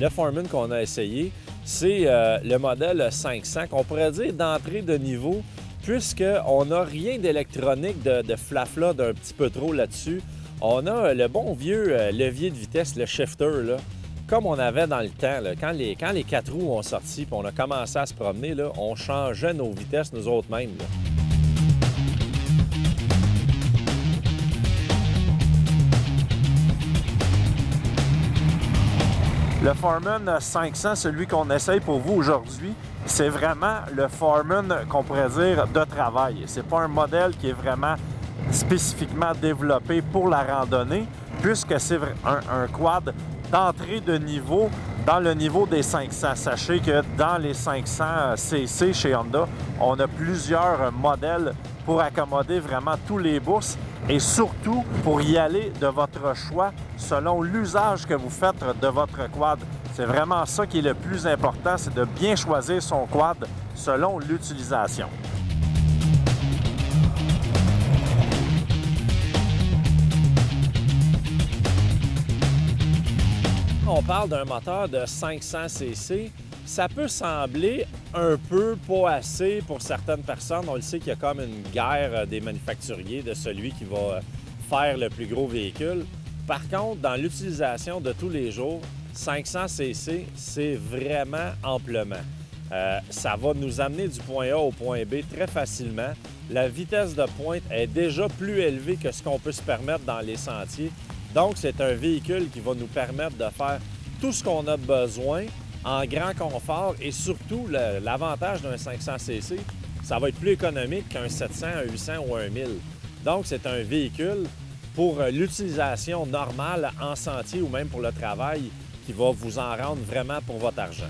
Le Foreman qu'on a essayé, c'est le modèle 500, qu'on pourrait dire d'entrée de niveau, puisqu'on n'a rien d'électronique, de flafla, d'un petit peu trop là-dessus. On a le bon vieux levier de vitesse, le shifter, là, comme on avait dans le temps. Là, quand les 4 roues ont sorti et on a commencé à se promener, là, on changeait nos vitesses nous autres mêmes. Là. Le Foreman 500, celui qu'on essaye pour vous aujourd'hui, c'est vraiment le Foreman qu'on pourrait dire de travail. C'est pas un modèle qui est vraiment spécifiquement développé pour la randonnée, puisque c'est un quad d'entrée de niveau dans le niveau des 500. Sachez que dans les 500 cc chez Honda, on a plusieurs modèles pour accommoder vraiment tous les bourses et surtout pour y aller de votre choix selon l'usage que vous faites de votre quad. C'est vraiment ça qui est le plus important, c'est de bien choisir son quad selon l'utilisation. On parle d'un moteur de 500 cc. Ça peut sembler un peu pas assez pour certaines personnes. On le sait qu'il y a comme une guerre des manufacturiers de celui qui va faire le plus gros véhicule. Par contre, dans l'utilisation de tous les jours, 500 cc, c'est vraiment amplement. Ça va nous amener du point A au point B très facilement. La vitesse de pointe est déjà plus élevée que ce qu'on peut se permettre dans les sentiers. Donc, c'est un véhicule qui va nous permettre de faire tout ce qu'on a besoin en grand confort et surtout, l'avantage d'un 500 cc, ça va être plus économique qu'un 700, un 800 ou un 1000. Donc, c'est un véhicule pour l'utilisation normale en sentier ou même pour le travail qui va vous en rendre vraiment pour votre argent.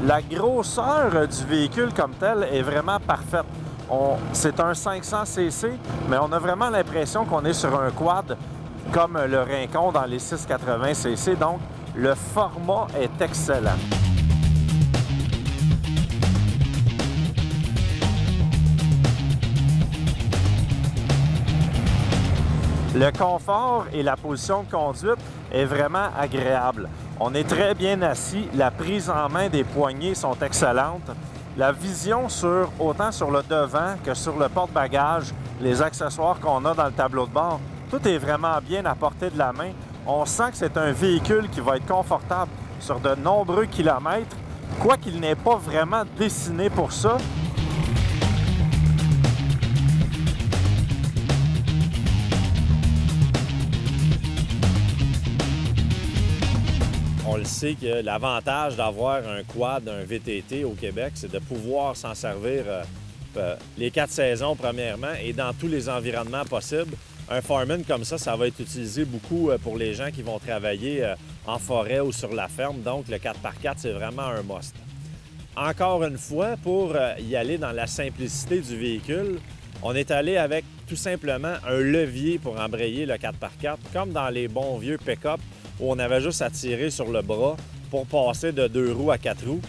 La grosseur du véhicule comme tel est vraiment parfaite. C'est un 500 cc, mais on a vraiment l'impression qu'on est sur un quad comme le Rincon dans les 680 cc, donc le format est excellent. Le confort et la position de conduite est vraiment agréable. On est très bien assis, la prise en main des poignées sont excellentes. La vision autant sur le devant que sur le porte-bagages, les accessoires qu'on a dans le tableau de bord, tout est vraiment bien à portée de la main. On sent que c'est un véhicule qui va être confortable sur de nombreux kilomètres, quoiqu'il n'est pas vraiment dessiné pour ça. On le sait que l'avantage d'avoir un quad, un VTT au Québec, c'est de pouvoir s'en servir les 4 saisons premièrement et dans tous les environnements possibles. Un Foreman comme ça va être utilisé beaucoup pour les gens qui vont travailler en forêt ou sur la ferme. Donc, le 4x4, c'est vraiment un must. Encore une fois, pour y aller dans la simplicité du véhicule, on est allé avec tout simplement un levier pour embrayer le 4x4, comme dans les bons vieux pick-up où on avait juste à tirer sur le bras pour passer de 2 roues à 4 roues.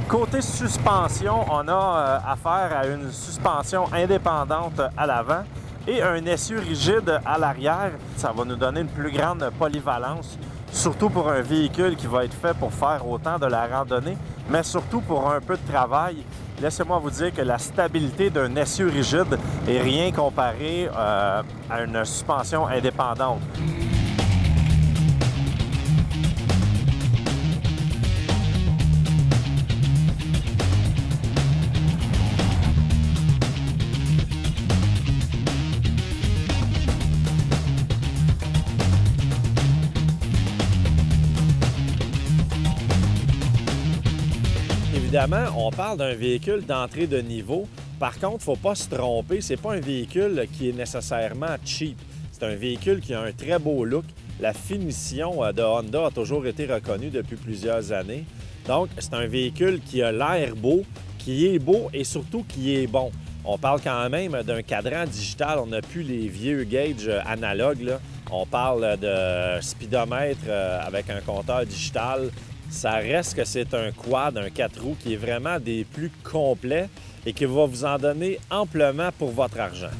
Côté suspension, on a affaire à une suspension indépendante à l'avant et un essieu rigide à l'arrière. Ça va nous donner une plus grande polyvalence, surtout pour un véhicule qui va être fait pour faire autant de la randonnée, mais surtout pour un peu de travail. Laissez-moi vous dire que la stabilité d'un essieu rigide est rien comparé à une suspension indépendante. Évidemment, on parle d'un véhicule d'entrée de niveau. Par contre, il ne faut pas se tromper, ce n'est pas un véhicule qui est nécessairement cheap. C'est un véhicule qui a un très beau look. La finition de Honda a toujours été reconnue depuis plusieurs années. Donc, c'est un véhicule qui a l'air beau, qui est beau et surtout qui est bon. On parle quand même d'un cadran digital. On n'a plus les vieux gauges analogues, là. On parle de speedomètre avec un compteur digital. Ça reste que c'est un quad, un 4 roues qui est vraiment des plus complets et qui va vous en donner amplement pour votre argent.